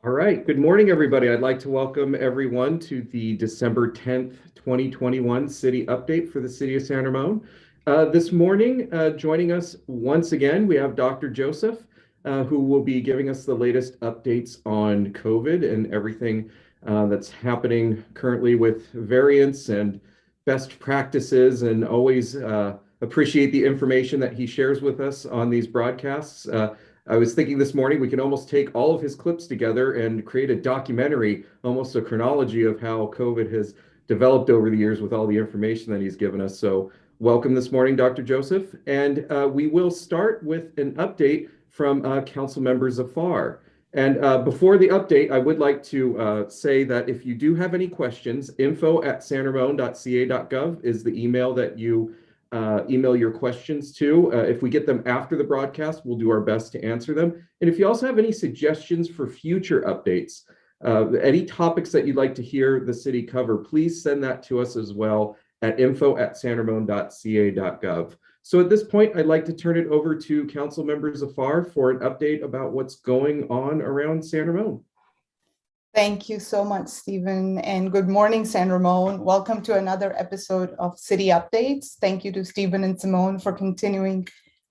All right. Good morning, everybody. I'd like to welcome everyone to the December 10th, 2021 City Update for the City of San Ramon. This morning, joining us once again, we have Dr. Joseph, who will be giving us the latest updates on COVID and everything that's happening currently with variants and best practices, and always appreciate the information that he shares with us on these broadcasts. I was thinking this morning we can almost take all of his clips together and create a documentary, almost a chronology of how COVID has developed over the years with all the information that he's given us. So welcome this morning, Dr. Joseph. And we will start with an update from Councilmember Zafar. And before the update, I would like to say that if you do have any questions, info@sanramon.ca.gov is the email that you email your questions to. If we get them after the broadcast, we'll do our best to answer them. And if you also have any suggestions for future updates, any topics that you'd like to hear the city cover, please send that to us as well at info@sanramon.ca.gov. So at this point, I'd like to turn it over to Councilmember Zafar for an update about what's going on around San Ramon. Thank you so much, Stephen, and good morning, San Ramon. Welcome to another episode of City Updates. Thank you to Stephen and Simone for continuing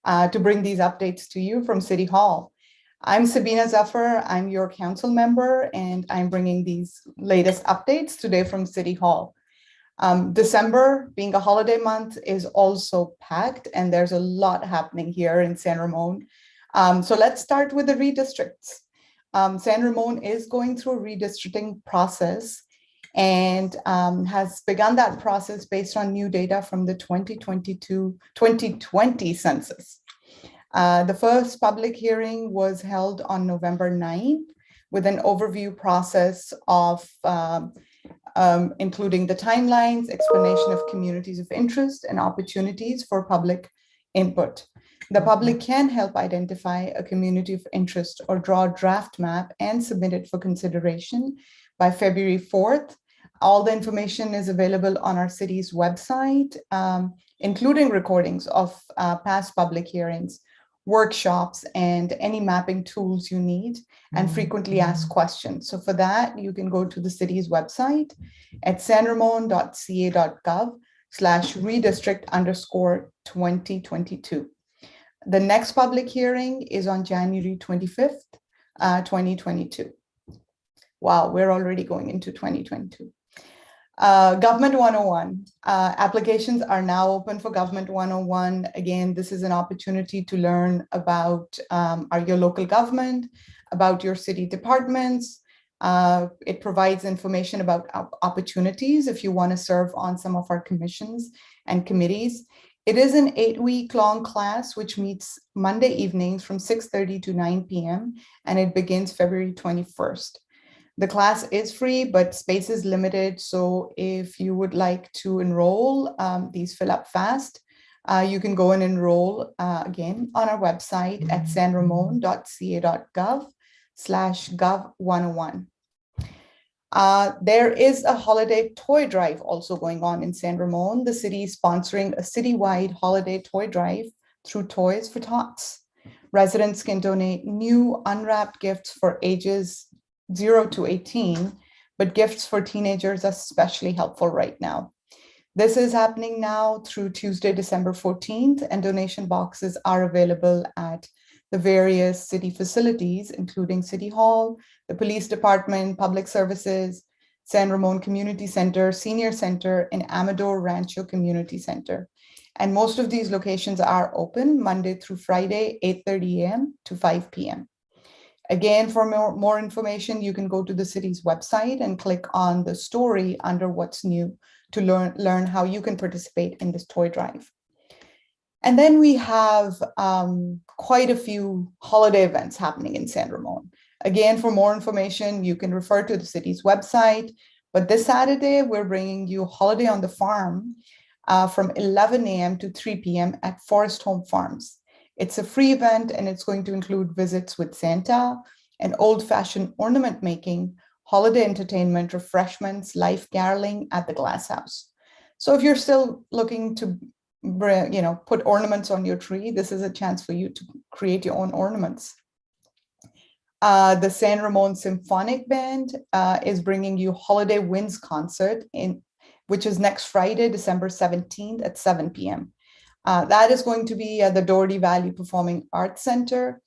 to bring these updates to you from City Hall. I'm Sabina Zafar, I'm your council member, and I'm bringing these latest updates today from City Hall. December, being a holiday month, is also packed, and there's a lot happening here in San Ramon. So let's start with the redistricts. San Ramon is going through a redistricting process and has begun that process based on new data from the 2020 census. The first public hearing was held on November 9th with an overview process of including the timelines, explanation of communities of interest and opportunities for public input. The public can help identify a community of interest or draw a draft map and submit it for consideration by February 4th. All the information is available on our city's website, including recordings of past public hearings, workshops, and any mapping tools you need, and frequently asked questions. So for that, you can go to the city's website at sanramon.ca.gov/redistrict_2022. The next public hearing is on January 25th, 2022. Wow, we're already going into 2022. Government 101. Applications are now open for Government 101. Again, this is an opportunity to learn about your local government, about your city departments. It provides information about opportunities if you want to serve on some of our commissions and committees. It is an 8-week-long class, which meets Monday evenings from 6:30 to 9 p.m., and it begins February 21st. The class is free, but space is limited. So if you would like to enroll, these fill up fast. You can go and enroll again on our website at sanramon.ca.gov/gov101. There is a holiday toy drive also going on in San Ramon. The city is sponsoring a citywide holiday toy drive through Toys for Tots. Residents can donate new unwrapped gifts for ages 0 to 18, but gifts for teenagers are especially helpful right now. This is happening now through Tuesday, December 14th, and donation boxes are available at the various city facilities, including City Hall, the Police Department, Public Services, San Ramon Community Center, Senior Center, and Amador Rancho Community Center. And most of these locations are open Monday through Friday, 8:30 a.m. to 5 p.m. Again, for more information, you can go to the city's website and click on the story under What's New to learn how you can participate in this toy drive. And then we have quite a few holiday events happening in San Ramon. Again, for more information, you can refer to the city's website. But this Saturday, we're bringing you Holiday on the Farm from 11 a.m. to 3 p.m. at Forest Home Farms. It's a free event, and it's going to include visits with Santa and old-fashioned ornament making, holiday entertainment, refreshments, live caroling at the Glass House. So if you're still looking to put ornaments on your tree, this is a chance for you to create your own ornaments. The San Ramon Symphonic Band is bringing you Holiday Winds concert which is next Friday, December 17th at 7 p.m. That is going to be at the Doherty Valley Performing Arts Center.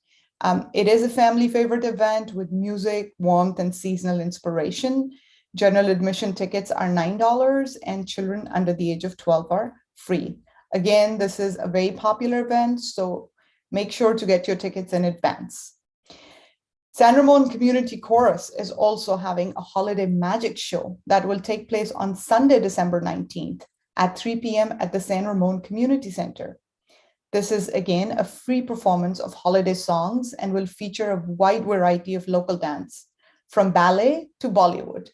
It is a family favorite event with music, warmth, and seasonal inspiration. General admission tickets are $9 and children under the age of 12 are free. Again, this is a very popular event, so make sure to get your tickets in advance. San Ramon Community Chorus is also having a holiday magic show that will take place on Sunday, December 19th at 3 p.m. at the San Ramon Community Center. This is again a free performance of holiday songs and will feature a wide variety of local dance, from ballet to Bollywood.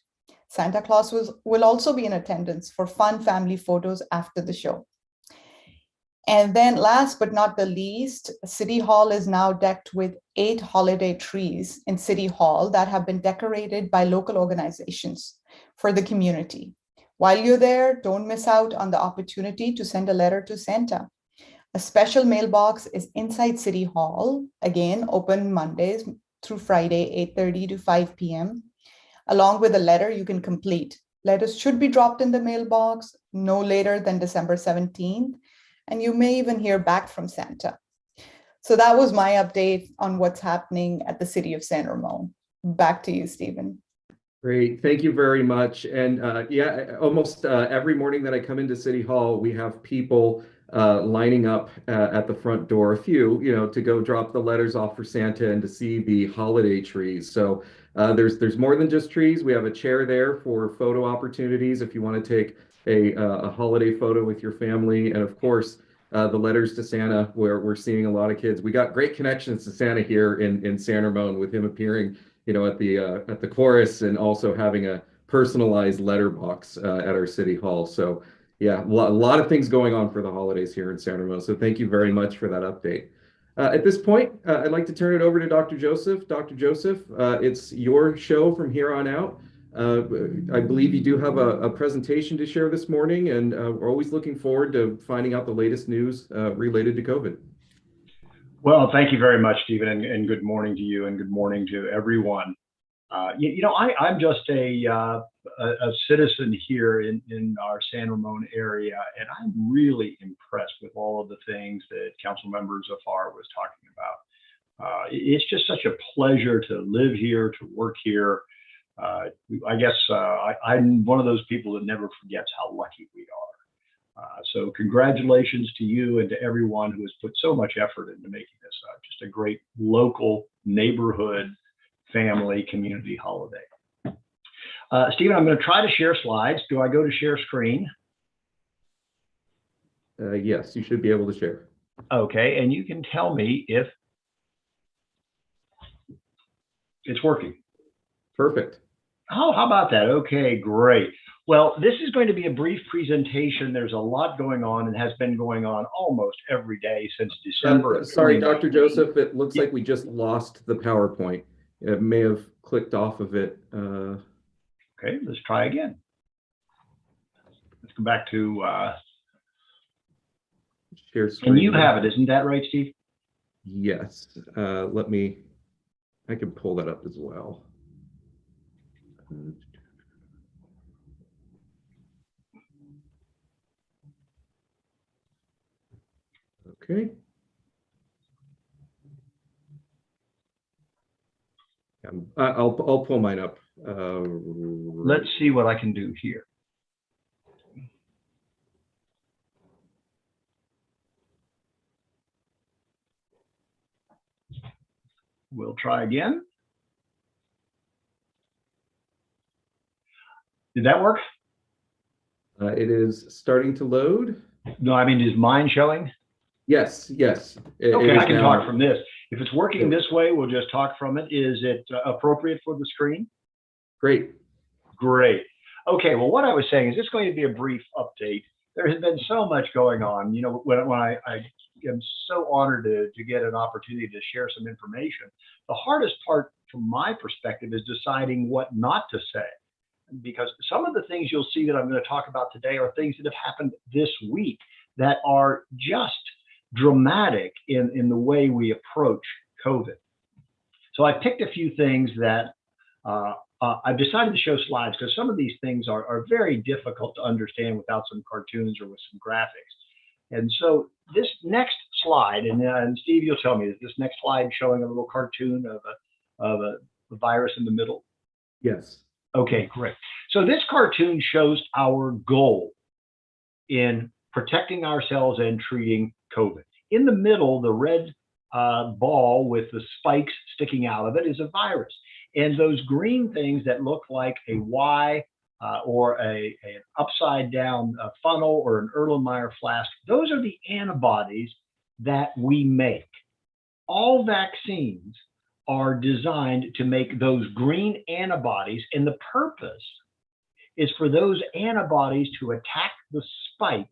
Santa Claus will also be in attendance for fun family photos after the show. And then last but not the least, City Hall is now decked with 8 holiday trees in City Hall that have been decorated by local organizations for the community. While you're there, don't miss out on the opportunity to send a letter to Santa. A special mailbox is inside City Hall, again, open Mondays through Friday, 8:30 to 5 p.m., along with a letter you can complete. Letters should be dropped in the mailbox no later than December 17th, and you may even hear back from Santa. So that was my update on what's happening at the city of San Ramon. Back to you, Stephen. Great, thank you very much. And yeah, almost every morning that I come into City Hall, we have people lining up at the front door, a few, to go drop the letters off for Santa and to see the holiday trees. So there's more than just trees. We have a chair there for photo opportunities if you want to take a holiday photo with your family, and of course the letters to Santa, where we're seeing a lot of kids. We got great connections to Santa here in San Ramon, with him appearing at the chorus and also having a personalized letterbox at our City Hall. So yeah, a lot of things going on for the holidays here in San Ramon. So thank you very much for that update. At this point, I'd like to turn it over to Dr. Joseph. Dr. Joseph, it's your show from here on out. I believe you do have a presentation to share this morning, and we're always looking forward to finding out the latest news related to COVID. Well, thank you very much, Stephen, and good morning to you, and good morning to everyone. I'm just a citizen here in our San Ramon area, and I'm really impressed with all of the things that Councilmember Zafar was talking about. It's just such a pleasure to live here, to work here. I guess I'm one of those people that never forgets how lucky we are. So congratulations to you and to everyone who has put so much effort into making this just a great local neighborhood family community holiday. Stephen, I'm going to try to share slides. Do I go to share screen? Yes, you should be able to share. Okay, and you can tell me if it's working. Perfect. Oh, how about that? Okay, great. Well, this is going to be a brief presentation. There's a lot going on and has been going on almost every day since December. Sorry, Dr. Joseph, it looks like we just lost the PowerPoint. It may have clicked off of it. Okay, let's try again. Let's go back to share screen. And you have it, isn't that right, Steve? Yes. I can pull that up as well. Okay. I'll pull mine up. Let's see what I can do here. We'll try again. Did that work? It is starting to load. No, I mean, is mine showing? Yes, yes. Okay, I can talk from this. If it's working this way, we'll just talk from it. Is it appropriate for the screen? Great. Great. Okay, well, what I was saying is this is going to be a brief update. There has been so much going on. When I am so honored to get an opportunity to share some information. The hardest part from my perspective is deciding what not to say, because some of the things you'll see that I'm going to talk about today are things that have happened this week that are just dramatic in the way we approach COVID. So I picked a few things that I've decided to show slides because some of these things are very difficult to understand without some cartoons or with some graphics. And so this next slide, and Steve, you'll tell me, is this next slide showing a little cartoon of a virus in the middle? Yes. Okay, great. So this cartoon shows our goal in protecting ourselves and treating COVID. In the middle, the red ball with the spikes sticking out of it is a virus. And those green things that look like a Y or an upside down funnel or an Erlenmeyer flask, those are the antibodies that we make. All vaccines are designed to make those green antibodies, and the purpose is for those antibodies to attack the spike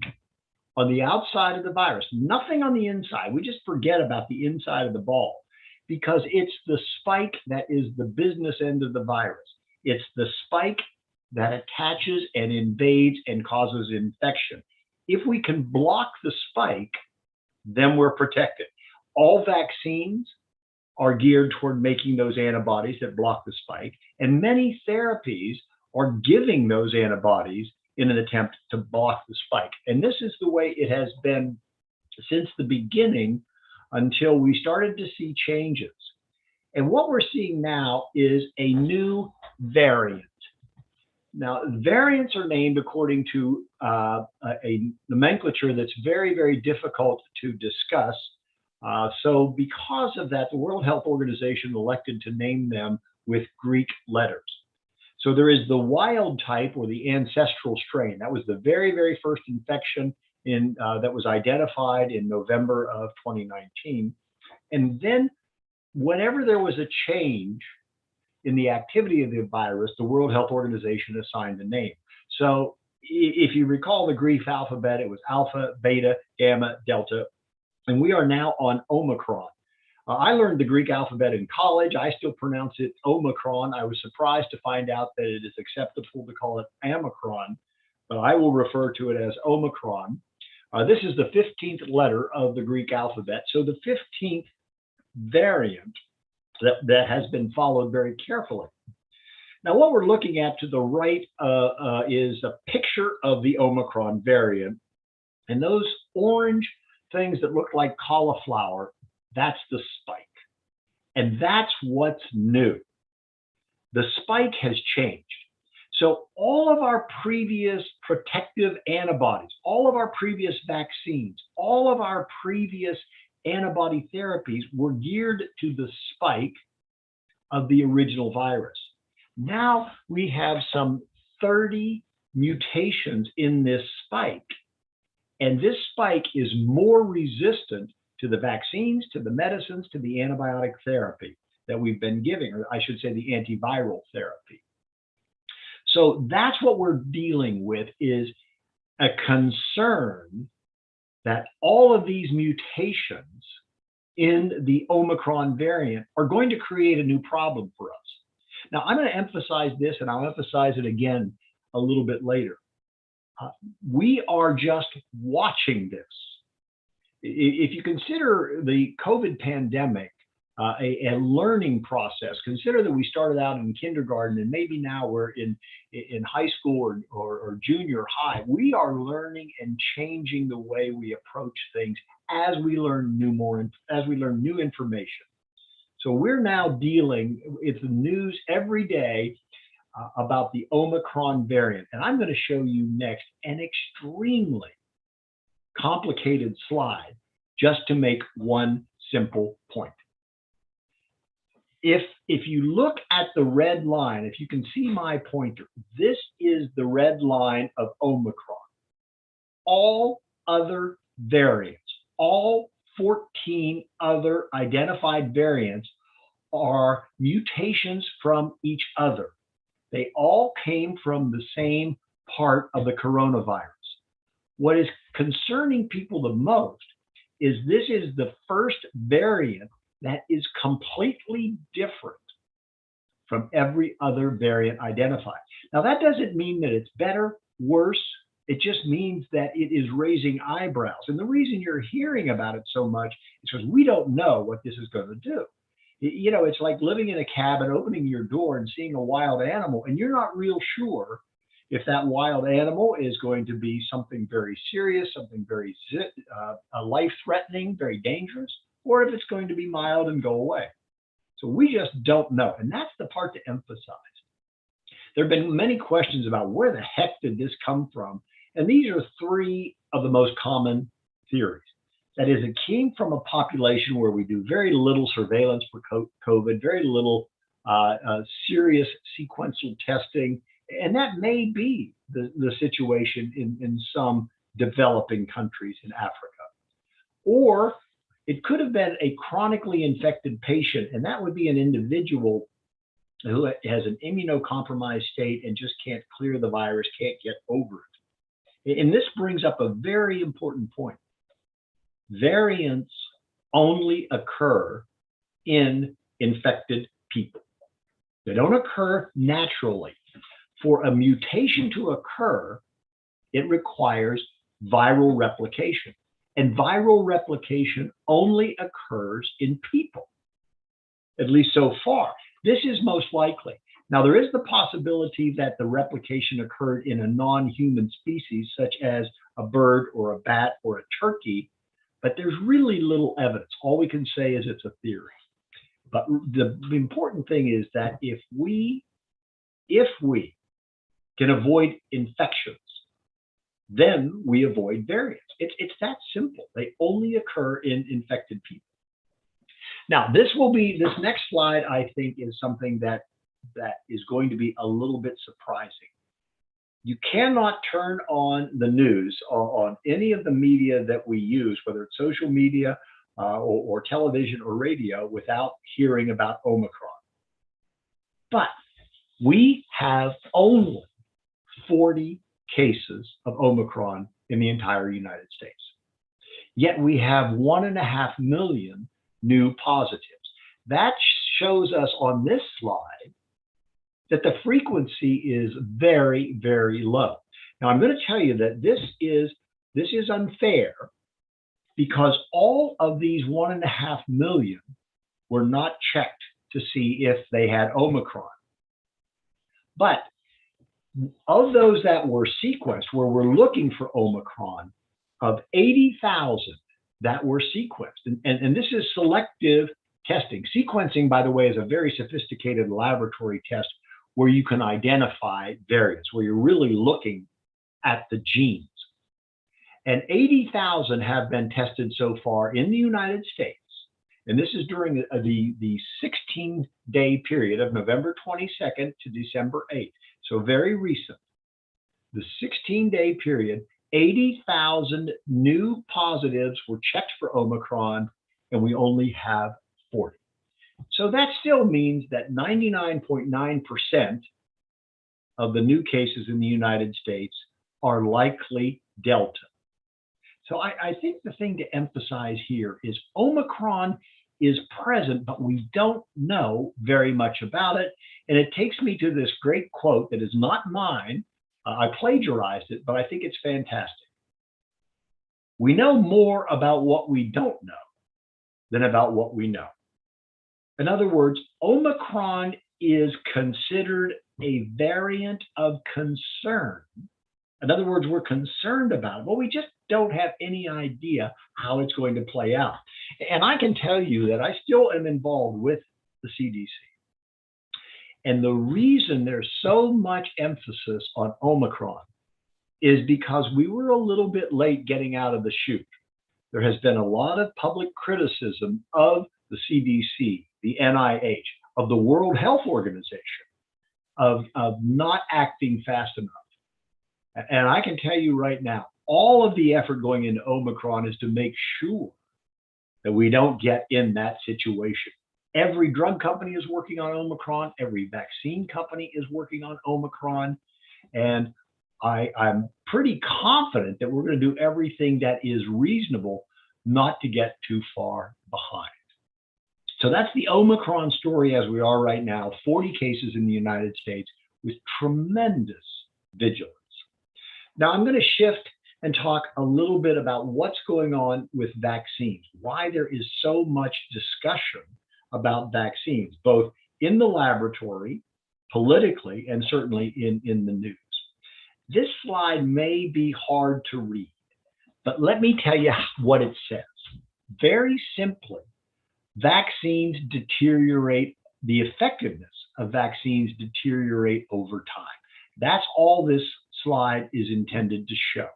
on the outside of the virus, nothing on the inside. We just forget about the inside of the ball because it's the spike that is the business end of the virus. It's the spike that attaches and invades and causes infection. If we can block the spike, then we're protected. All vaccines are geared toward making those antibodies that block the spike, and many therapies are giving those antibodies in an attempt to block the spike. And this is the way it has been since the beginning until we started to see changes. And what we're seeing now is a new variant. Now, variants are named according to a nomenclature that's very, very difficult to discuss. So because of that, the World Health Organization elected to name them with Greek letters. So there is the wild type or the ancestral strain. That was the very, very first infection that was identified in November of 2019. And then whenever there was a change in the activity of the virus, the World Health Organization assigned a name. So if you recall the Greek alphabet, it was alpha, beta, gamma, delta, and we are now on Omicron. I learned the Greek alphabet in college. I still pronounce it Omicron. I was surprised to find out that it is acceptable to call it Omicron, but I will refer to it as Omicron. This is the 15th letter of the Greek alphabet. So the 15th variant that has been followed very carefully. Now, what we're looking at to the right is a picture of the Omicron variant. And those orange things that look like cauliflower, that's the spike. And that's what's new. The spike has changed. So all of our previous protective antibodies, all of our previous vaccines, all of our previous antibody therapies were geared to the spike of the original virus. Now we have some 30 mutations in this spike. And this spike is more resistant to the vaccines, to the medicines, to the antibiotic therapy that we've been giving, or I should say the antiviral therapy. So that's what we're dealing with, is a concern that all of these mutations in the Omicron variant are going to create a new problem for us. Now, I'm going to emphasize this, and I'll emphasize it again a little bit later. We are just watching this. If you consider the COVID pandemic a learning process, consider that we started out in kindergarten and maybe now we're in high school or junior high. We are learning and changing the way we approach things as we learn new information. So we're now dealing with the news every day about the Omicron variant. And I'm going to show you next an extremely complicated slide just to make one simple point. If you look at the red line, if you can see my pointer, this is the red line of Omicron. All other variants, all 14 other identified variants are mutations from each other. They all came from the same part of the coronavirus. What is concerning people the most is this is the first variant that is completely different from every other variant identified. Now, that doesn't mean that it's better, worse. It just means that it is raising eyebrows. And the reason you're hearing about it so much is because we don't know what this is going to do. It's like living in a cabin, opening your door and seeing a wild animal, and you're not real sure if that wild animal is going to be something very serious, something very life-threatening, very dangerous, or if it's going to be mild and go away. So we just don't know. And that's the part to emphasize. There have been many questions about where the heck did this come from? And these are three of the most common theories. That is, it came from a population where we do very little surveillance for COVID, very little serious sequential testing. And that may be the situation in some developing countries in Africa. Or it could have been a chronically infected patient, and that would be an individual who has an immunocompromised state and just can't clear the virus, can't get over it. And this brings up a very important point. Variants only occur in infected people. They don't occur naturally. For a mutation to occur, it requires viral replication. And viral replication only occurs in people, at least so far. This is most likely. Now, there is the possibility that the replication occurred in a non-human species, such as a bird or a bat or a turkey, but there's really little evidence. All we can say is it's a theory. But the important thing is that if we can avoid infections, then we avoid variants. It's that simple. They only occur in infected people. Now, this next slide, I think, is something that is going to be a little bit surprising. You cannot turn on the news or on any of the media that we use, whether it's social media or television or radio, without hearing about Omicron. But we have only 40 cases of Omicron in the entire United States. Yet we have 1.5 million new positives. That shows us on this slide that the frequency is very, very low. Now, I'm going to tell you that this is unfair because all of these 1.5 million were not checked to see if they had Omicron. But of those that were sequenced, where we're looking for Omicron, of 80,000 that were sequenced, and this is selective testing. Sequencing, by the way, is a very sophisticated laboratory test where you can identify variants, where you're really looking at the genes. And 80,000 have been tested so far in the United States. And this is during the 16-day period of November 22nd to December 8th. So very recent. The 16-day period, 80,000 new positives were checked for Omicron, and we only have 40. So that still means that 99.9% of the new cases in the United States are likely Delta. So I think the thing to emphasize here is Omicron is present, but we don't know very much about it. And it takes me to this great quote that is not mine. I plagiarized it, but I think it's fantastic. We know more about what we don't know than about what we know. In other words, Omicron is considered a variant of concern. In other words, we're concerned about it, but we just don't have any idea how it's going to play out. And I can tell you that I still am involved with the CDC. And the reason there's so much emphasis on Omicron is because we were a little bit late getting out of the chute. There has been a lot of public criticism of the CDC, the NIH, of the World Health Organization, of not acting fast enough. And I can tell you right now, all of the effort going into Omicron is to make sure that we don't get in that situation. Every drug company is working on Omicron. Every vaccine company is working on Omicron. And I'm pretty confident that we're going to do everything that is reasonable not to get too far behind. So that's the Omicron story as we are right now, 40 cases in the United States with tremendous vigilance. Now I'm going to shift and talk a little bit about what's going on with vaccines, why there is so much discussion about vaccines, both in the laboratory, politically, and certainly in the news. This slide may be hard to read, but let me tell you what it says. Very simply, vaccines deteriorate, the effectiveness of vaccines deteriorate over time. That's all this slide is intended to show.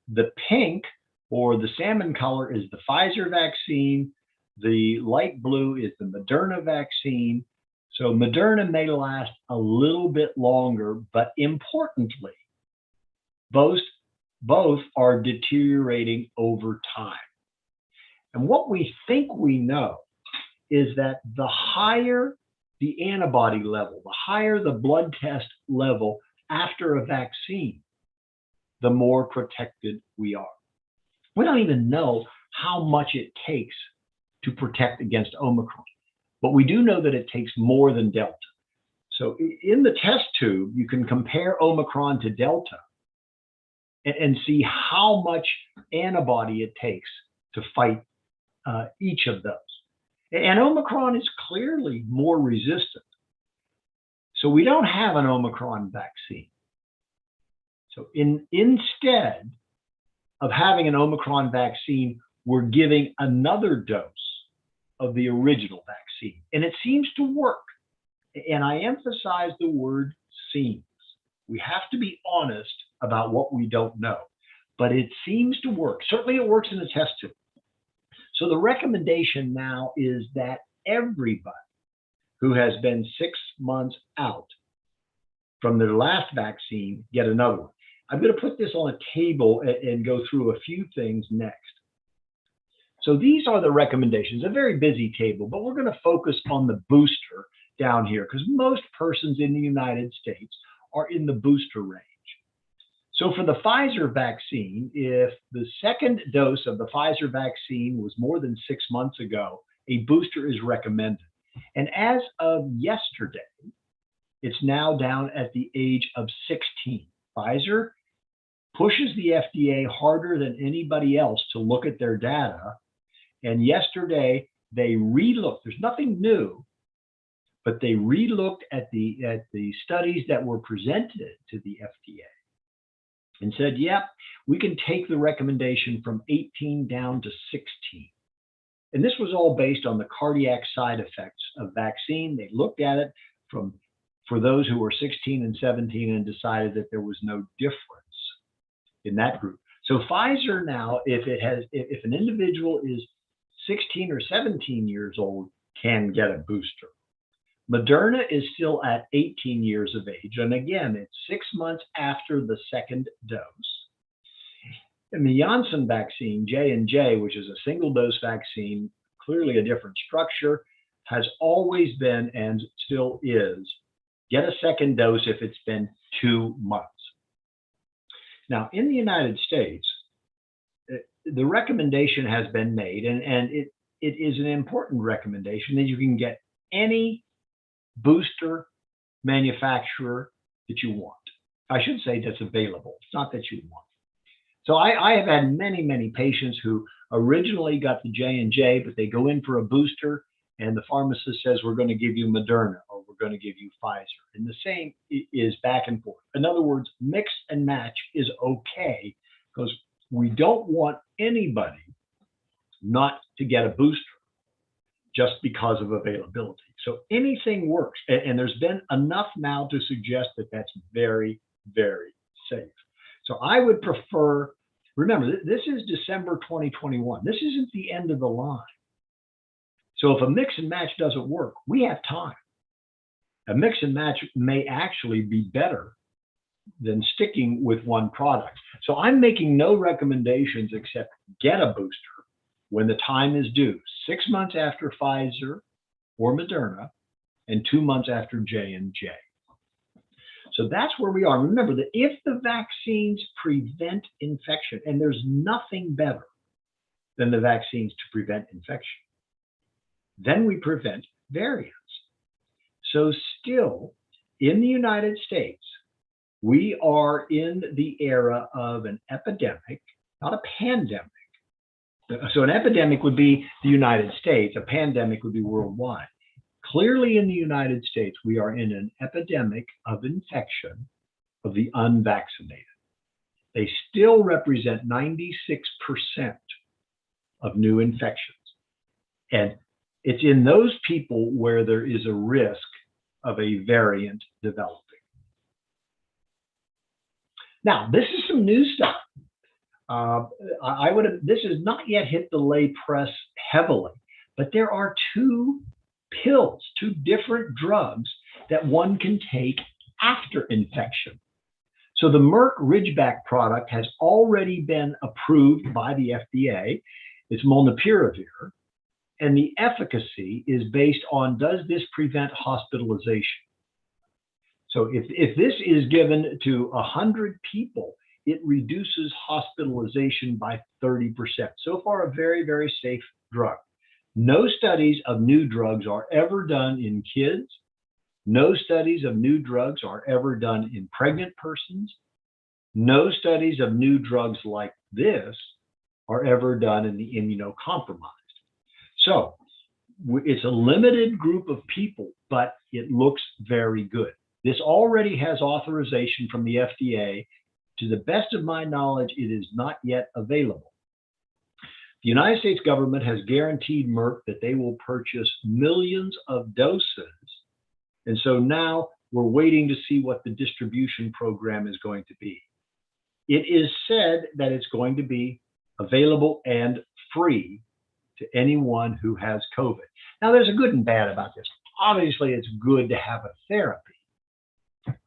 The pink or the salmon color is the Pfizer vaccine. The light blue is the Moderna vaccine. So Moderna may last a little bit longer, but importantly, both are deteriorating over time. And what we think we know is that the higher the antibody level, the higher the blood test level after a vaccine, the more protected we are. We don't even know how much it takes to protect against Omicron, but we do know that it takes more than Delta. So in the test tube, you can compare Omicron to Delta and see how much antibody it takes to fight each of those. And Omicron is clearly more resistant. So we don't have an Omicron vaccine. So instead of having an Omicron vaccine, we're giving another dose of the original vaccine. And it seems to work. And I emphasize the word seems. We have to be honest about what we don't know. But it seems to work. Certainly it works in the test tube. So the recommendation now is that everybody who has been 6 months out from their last vaccine get another one. I'm going to put this on a table and go through a few things next. So these are the recommendations, a very busy table, but we're going to focus on the booster down here because most persons in the United States are in the booster range. So for the Pfizer vaccine, if the second dose of the Pfizer vaccine was more than 6 months ago, a booster is recommended. And as of yesterday, it's now down at the age of 16. Pfizer pushes the FDA harder than anybody else to look at their data. And yesterday, they relooked. There's nothing new, but they relooked at the studies that were presented to the FDA and said, yep, we can take the recommendation from 18 down to 16. And this was all based on the cardiac side effects of vaccine. They looked at it for those who were 16 and 17 and decided that there was no difference in that group. So Pfizer now, if an individual is 16 or 17 years old, can get a booster. Moderna is still at 18 years of age. And again, it's 6 months after the second dose. And the Janssen vaccine, J&J, which is a single dose vaccine, clearly a different structure, has always been and still is, get a second dose if it's been 2 months. Now, in the United States, the recommendation has been made, and it is an important recommendation that you can get any booster manufacturer that you want. I should say that's available. It's not that you want. So I have had many patients who originally got the J&J, but they go in for a booster and the pharmacist says, we're going to give you Moderna or we're going to give you Pfizer. And the same is back and forth. In other words, mix and match is okay because we don't want anybody not to get a booster just because of availability. So anything works. And there's been enough now to suggest that that's very, very safe. So I would prefer, remember, this is December 2021. This isn't the end of the line. So if a mix and match doesn't work, we have time. A mix and match may actually be better than sticking with one product. So I'm making no recommendations except get a booster when the time is due, 6 months after Pfizer or Moderna and 2 months after J&J. So that's where we are. Remember that if the vaccines prevent infection, and there's nothing better than the vaccines to prevent infection, then we prevent variants. So still, in the United States, we are in the era of an epidemic, not a pandemic, So an epidemic would be the United States, a pandemic would be worldwide. Clearly in the United States, we are in an epidemic of infection of the unvaccinated. They still represent 96% of new infections. And it's in those people where there is a risk of a variant developing. Now, this is some new stuff. This has not yet hit the lay press heavily, but there are two pills, two different drugs that one can take after infection. So the Merck Ridgeback product has already been approved by the FDA. It's molnupiravir, and the efficacy is based on, does this prevent hospitalization? So if this is given to 100 people, it reduces hospitalization by 30%. So far, a very, very safe drug. No studies of new drugs are ever done in kids. No studies of new drugs are ever done in pregnant persons. No studies of new drugs like this are ever done in the immunocompromised. So it's a limited group of people, but it looks very good. This already has authorization from the FDA. To the best of my knowledge, it is not yet available. The United States government has guaranteed Merck that they will purchase millions of doses. And so now we're waiting to see what the distribution program is going to be. It is said that it's going to be available and free to anyone who has COVID. Now, there's a good and bad about this. Obviously, it's good to have a therapy.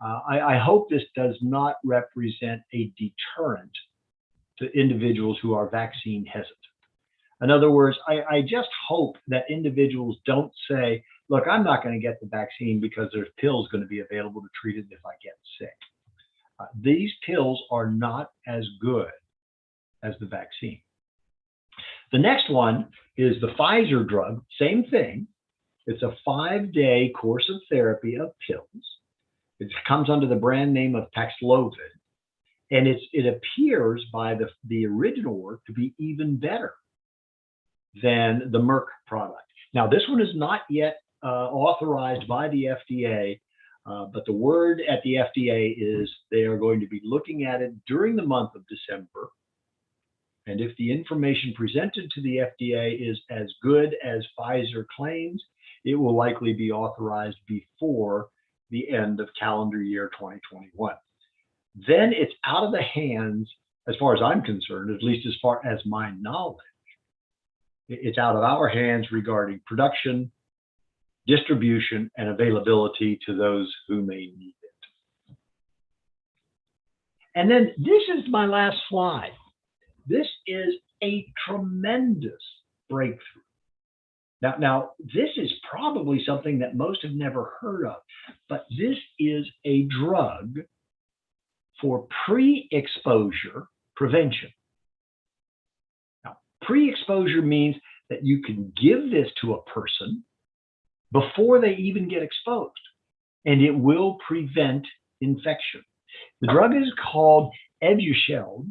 I hope this does not represent a deterrent to individuals who are vaccine hesitant. In other words, I just hope that individuals don't say, look, I'm not going to get the vaccine because there's pills going to be available to treat it if I get sick. These pills are not as good as the vaccine. The next one is the Pfizer drug, same thing. It's a 5-day course of therapy of pills. It comes under the brand name of Paxlovid, and it appears by the original work to be even better than the Merck product. Now, this one is not yet authorized by the FDA, but the word at the FDA is they are going to be looking at it during the month of December. And if the information presented to the FDA is as good as Pfizer claims, it will likely be authorized before the end of calendar year 2021. Then it's out of the hands, as far as I'm concerned, at least as far as my knowledge, it's out of our hands regarding production, distribution, and availability to those who may need it. And then this is my last slide. This is a tremendous breakthrough. Now, this is probably something that most have never heard of, but this is a drug for pre-exposure prevention. Now, pre-exposure means that you can give this to a person before they even get exposed, and it will prevent infection. The drug is called Evusheld,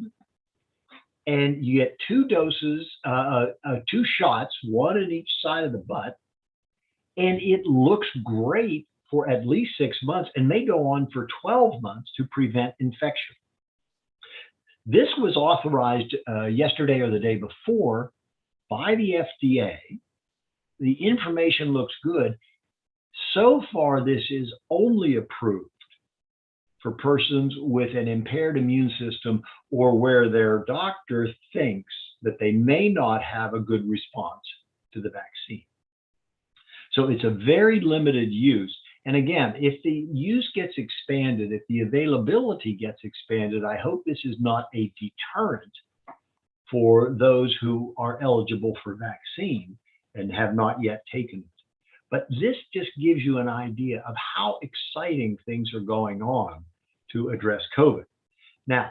and you get 2 doses, 2 shots, one in each side of the butt, and it looks great for at least 6 months and may go on for 12 months to prevent infection. This was authorized yesterday or the day before by the FDA. The information looks good. So far, this is only approved for persons with an impaired immune system or where their doctor thinks that they may not have a good response to the vaccine. So it's a very limited use. And again, if the use gets expanded, if the availability gets expanded, I hope this is not a deterrent for those who are eligible for vaccine and have not yet taken it. But this just gives you an idea of how exciting things are going on to address COVID. Now,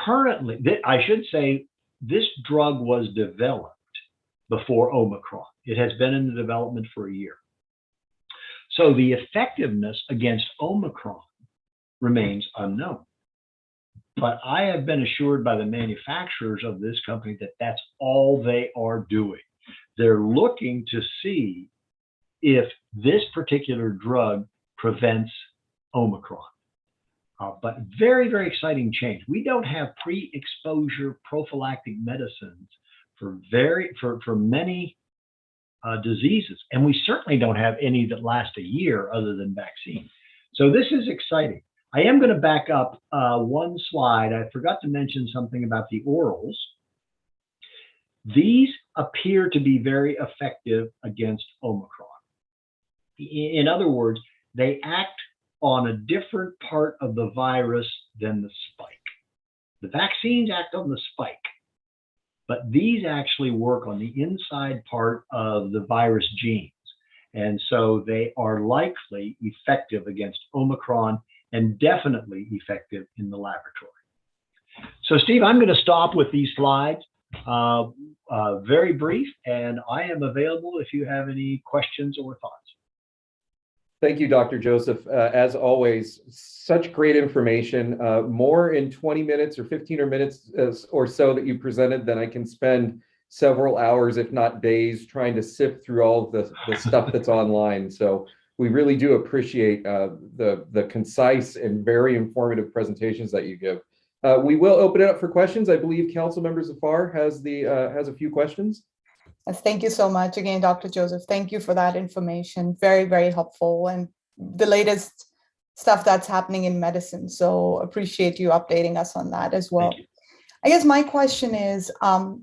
currently, I should say this drug was developed before Omicron. It has been in the development for a year. So the effectiveness against Omicron remains unknown. But I have been assured by the manufacturers of this company that that's all they are doing. They're looking to see if this particular drug prevents Omicron. But very, very exciting change. We don't have pre-exposure prophylactic medicines for many diseases, and we certainly don't have any that last a year other than vaccine. So this is exciting. I am going to back up one slide. I forgot to mention something about the orals. These appear to be very effective against Omicron. In other words, they act on a different part of the virus than the spike. The vaccines act on the spike, but these actually work on the inside part of the virus genes. And so they are likely effective against Omicron and definitely effective in the laboratory. So Steve, I'm going to stop with these slides, very brief, and I am available if you have any questions or thoughts. Thank you, Dr. Joseph. As always, such great information. More in 20 minutes or 15 minutes or so that you presented than I can spend several hours, if not days, trying to sift through all of the stuff that's online. So we really do appreciate the concise and very informative presentations that you give. We will open it up for questions. I believe Councilmember Zafar has a few questions. Yes, thank you so much again, Dr. Joseph. Thank you for that information. Very, very helpful, and the latest stuff that's happening in medicine. So appreciate you updating us on that as well. I guess my question is,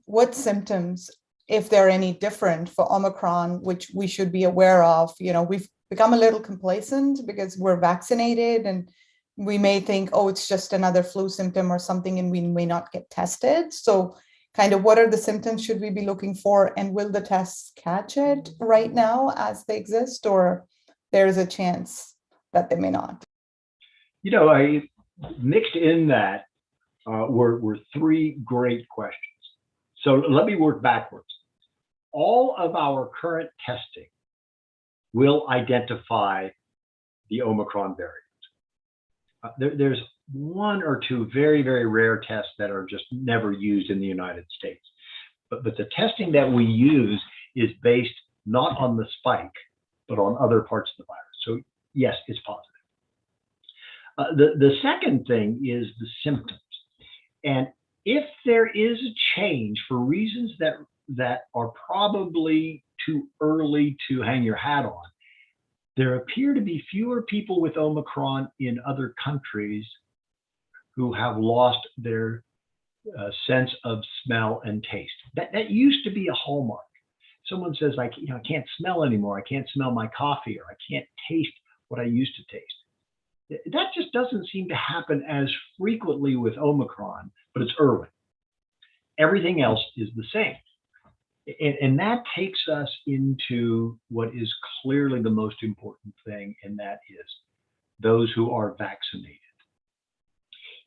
what symptoms, if there are any different for Omicron, which we should be aware of? You know, we've become a little complacent because we're vaccinated and we may think, oh, it's just another flu symptom or something, and we may not get tested. So kind of what are the symptoms should we be looking for, and will the tests catch it right now as they exist, or there's a chance that they may not? You know, I mixed in that were three great questions. So let me work backwards. All of our current testing will identify the Omicron variant. There's one or two very, very rare tests that are just never used in the United States. But the testing that we use is based not on the spike, but on other parts of the virus. So yes, it's positive. The second thing is the symptoms. And if there is a change for reasons that are probably too early to hang your hat on, there appear to be fewer people with Omicron in other countries who have lost their sense of smell and taste. That used to be a hallmark. Someone says, I can't smell anymore. I can't smell my coffee, or I can't taste what I used to taste. That just doesn't seem to happen as frequently with Omicron, but it's early. Everything else is the same. And that takes us into what is clearly the most important thing, and that is those who are vaccinated.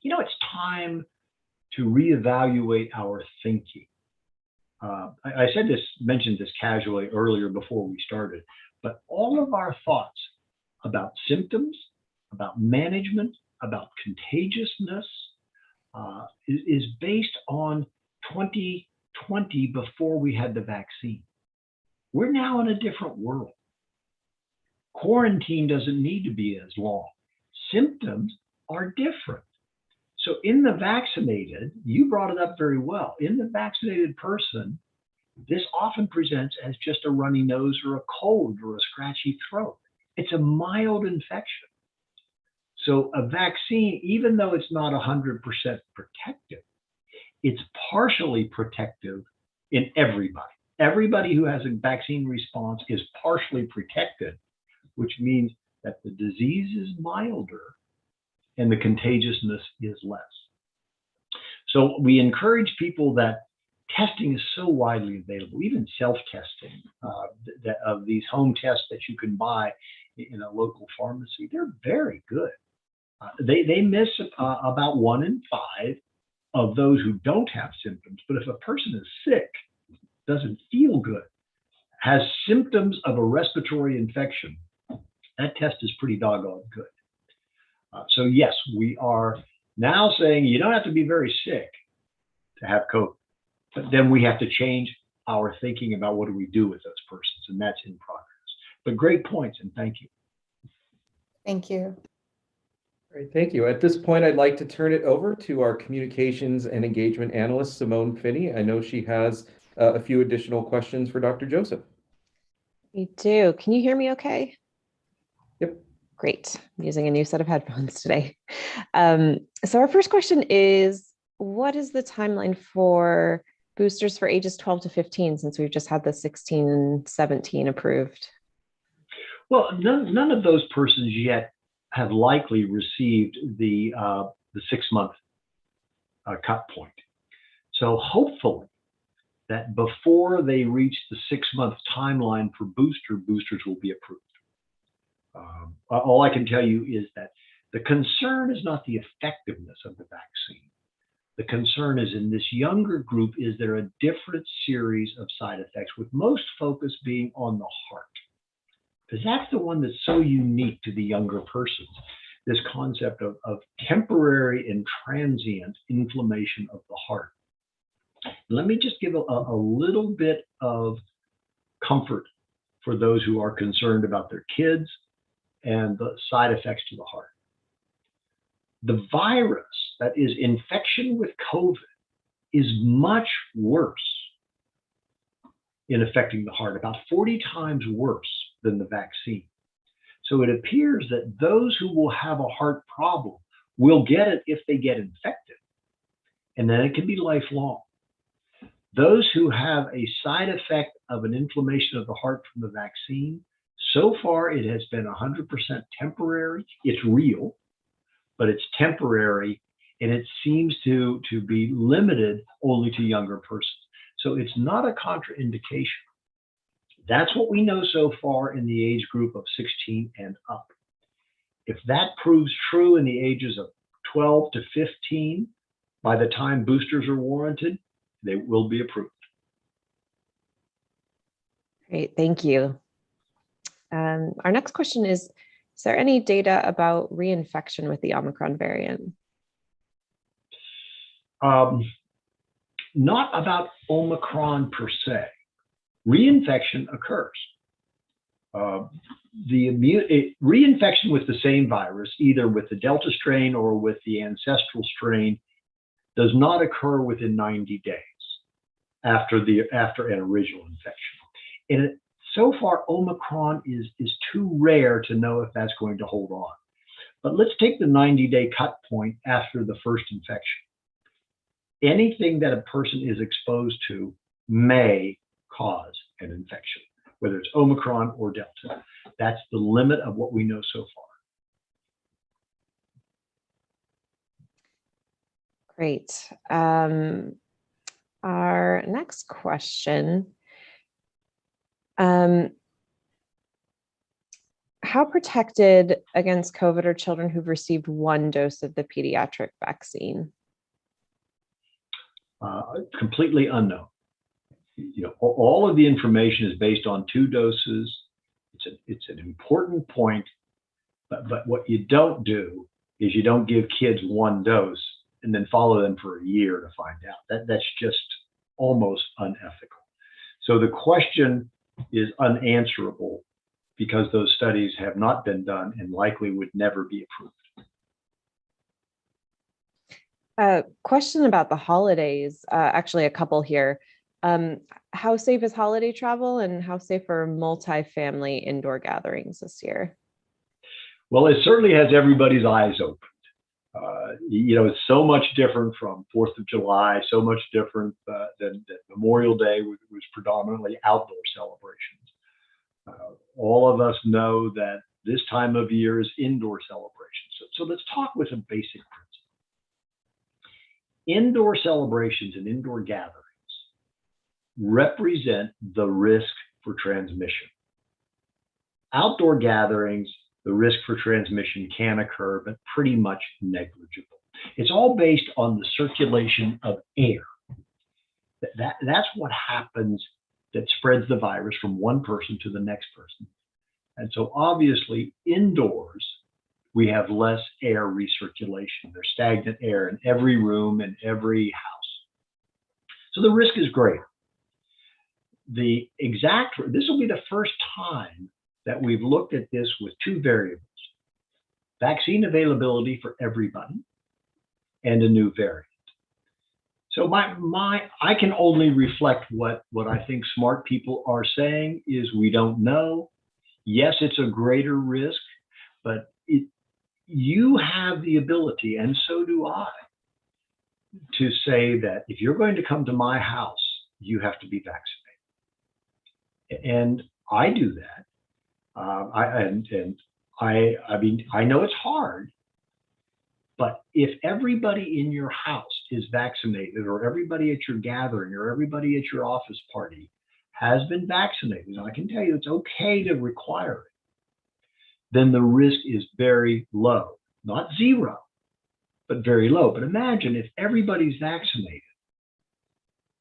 You know, it's time to reevaluate our thinking. I mentioned this casually earlier before we started, but all of our thoughts about symptoms, about management, about contagiousness is based on 2020 before we had the vaccine. We're now in a different world. Quarantine doesn't need to be as long. Symptoms are different. So in the vaccinated, you brought it up very well. In the vaccinated person, this often presents as just a runny nose or a cold or a scratchy throat. It's a mild infection. So a vaccine, even though it's not 100% protective, it's partially protective in everybody. Everybody who has a vaccine response is partially protected, which means that the disease is milder and the contagiousness is less. So we encourage people that testing is so widely available, even self-testing of these home tests that you can buy in a local pharmacy. They're very good. They miss about 1 in 5 of those who don't have symptoms. But if a person is sick, doesn't feel good, has symptoms of a respiratory infection, that test is pretty doggone good. So yes, we are now saying you don't have to be very sick to have COVID. But then we have to change our thinking about what do we do with those persons, and that's in progress. But great points, and thank you. Thank you. Great, thank you. At this point, I'd like to turn it over to our communications and engagement analyst, Simone Finney. I know she has a few additional questions for Dr. Joseph. We do. Can you hear me okay? Yep. Great. I'm using a new set of headphones today. So our first question is, what is the timeline for boosters for ages 12 to 15, since we've just had the 16 and 17 approved? Well, none of those persons yet have likely received the 6-month cut point. So hopefully that before they reach the 6-month timeline for boosters will be approved. All I can tell you is that the concern is not the effectiveness of the vaccine. The concern is in this younger group, is there a different series of side effects, with most focus being on the heart? Because that's the one that's so unique to the younger persons, this concept of temporary and transient inflammation of the heart. Let me just give a little bit of comfort for those who are concerned about their kids and the side effects to the heart. The virus, that is infection with COVID, is much worse in affecting the heart, about 40 times worse than the vaccine. So it appears that those who will have a heart problem will get it if they get infected, and then it can be lifelong. Those who have a side effect of an inflammation of the heart from the vaccine, so far it has been 100% temporary. It's real, but it's temporary, and it seems to be limited only to younger persons. So it's not a contraindication. That's what we know so far in the age group of 16 and up. If that proves true in the ages of 12 to 15, by the time boosters are warranted, they will be approved. Great, thank you. Our next question is there any data about reinfection with the Omicron variant? Not about Omicron per se. Reinfection occurs. Reinfection with the same virus, either with the Delta strain or with the ancestral strain, does not occur within 90 days after an original infection. And so far, Omicron is too rare to know if that's going to hold on. But let's take the 90-day cut point after the first infection. Anything that a person is exposed to may cause an infection, whether it's Omicron or Delta. That's the limit of what we know so far. Great. Our next question, how protected against COVID are children who've received one dose of the pediatric vaccine? Completely unknown. All of the information is based on 2 doses. It's an important point, but what you don't do is you don't give kids 1 dose and then follow them for a year to find out. That's just almost unethical. So the question is unanswerable because those studies have not been done and likely would never be approved. Question about the holidays, actually a couple here. How safe is holiday travel, and how safe are multi-family indoor gatherings this year? Well, it certainly has everybody's eyes opened. It's so much different from 4th of July, so much different than Memorial Day, which was predominantly outdoor celebrations. All of us know that this time of year is indoor celebrations. So let's talk with a basic principle. Indoor celebrations and indoor gatherings represent the risk for transmission. Outdoor gatherings, the risk for transmission can occur, but pretty much negligible. It's all based on the circulation of air. That's what happens that spreads the virus from one person to the next person. And so obviously indoors, we have less air recirculation. There's stagnant air in every room and every house. So the risk is great. This will be the first time that we've looked at this with two variables: vaccine availability for everybody and a new variant. So I can only reflect what I think smart people are saying is we don't know. Yes, it's a greater risk, but you have the ability, and so do I, to say that if you're going to come to my house, you have to be vaccinated. And I do that. I know it's hard, but if everybody in your house is vaccinated, or everybody at your gathering, or everybody at your office party has been vaccinated, and I can tell you it's okay to require it, then the risk is very low. Not zero, but very low. But imagine if everybody's vaccinated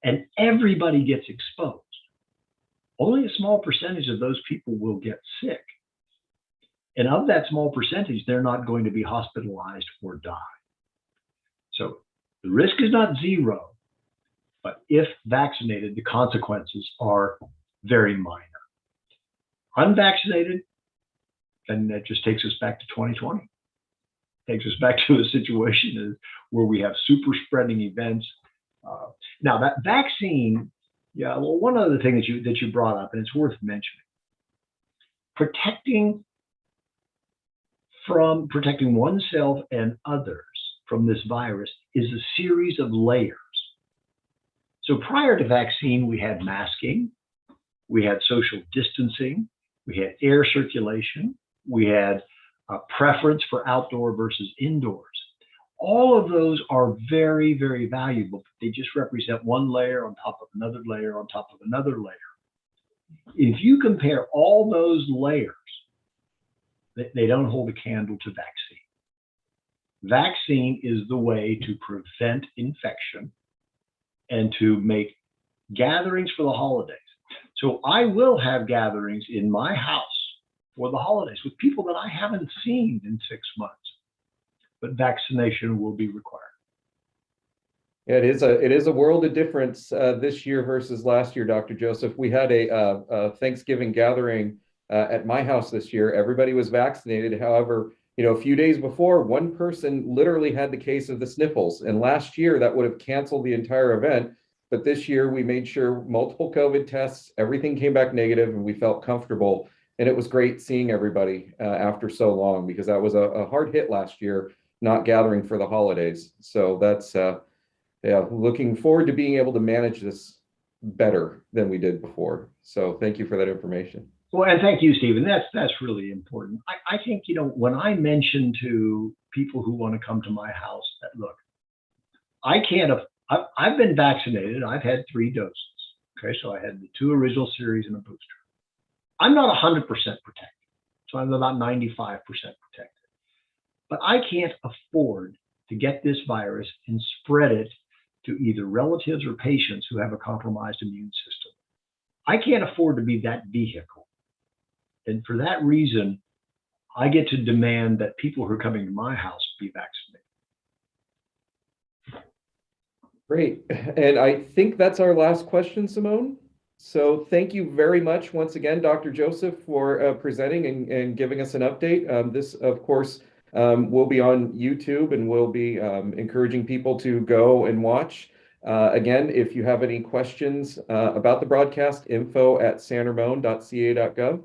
and everybody gets exposed. Only a small percentage of those people will get sick. And of that small percentage, they're not going to be hospitalized or die. So the risk is not zero, but if vaccinated, the consequences are very minor. Unvaccinated, then that just takes us back to 2020. Takes us back to a situation where we have super spreading events. Now that vaccine, yeah, well, one other thing that you brought up, and it's worth mentioning, protecting oneself and others from this virus is a series of layers. So prior to vaccine, we had masking, we had social distancing, we had air circulation, we had a preference for outdoor versus indoors. All of those are very, very valuable. They just represent one layer on top of another layer on top of another layer. If you compare all those layers, they don't hold a candle to vaccine. Vaccine is the way to prevent infection and to make gatherings for the holidays. So I will have gatherings in my house for the holidays with people that I haven't seen in 6 months, but vaccination will be required. Yeah, it is a world of difference this year versus last year, Dr. Joseph. We had a Thanksgiving gathering at my house this year. Everybody was vaccinated. However, a few days before, one person literally had the case of the sniffles. And last year, that would have canceled the entire event. But this year, we made sure multiple COVID tests, everything came back negative, and we felt comfortable. And it was great seeing everybody after so long, because that was a hard hit last year, not gathering for the holidays. So that's, looking forward to being able to manage this better than we did before. So thank you for that information. Well, and thank you, Stephen. That's really important. I think, when I mention to people who want to come to my house that, look, I've been vaccinated. I've had 3 doses. Okay, so I had the 2 original series and a booster. I'm not 100% protected. So I'm about 95% protected. But I can't afford to get this virus and spread it to either relatives or patients who have a compromised immune system. I can't afford to be that vehicle. And for that reason, I get to demand that people who are coming to my house be vaccinated. Great. And I think that's our last question, Simone. So thank you very much once again, Dr. Joseph, for presenting and giving us an update. This, of course, will be on YouTube, and we'll be encouraging people to go and watch. Again, if you have any questions about the broadcast, info@sanramon.ca.gov.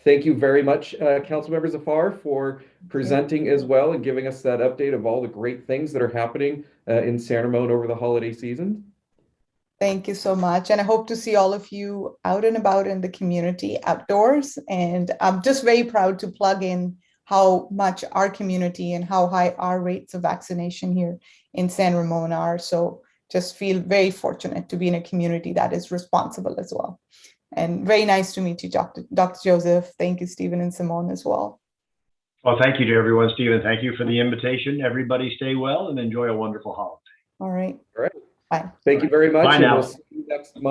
Thank you very much, Councilmember Zafar, for presenting as well and giving us that update of all the great things that are happening in San Ramon over the holiday season. Thank you so much. And I hope to see all of you out and about in the community outdoors. And I'm just very proud to plug in how much our community and how high our rates of vaccination here in San Ramon are. So just feel very fortunate to be in a community that is responsible as well. And very nice to meet you, Dr. Joseph. Thank you, Stephen and Simone, as well. Well, thank you to everyone, Stephen. Thank you for the invitation. Everybody stay well and enjoy a wonderful holiday. All right. All right. Bye. Thank you very much. Bye now. We'll see you next month.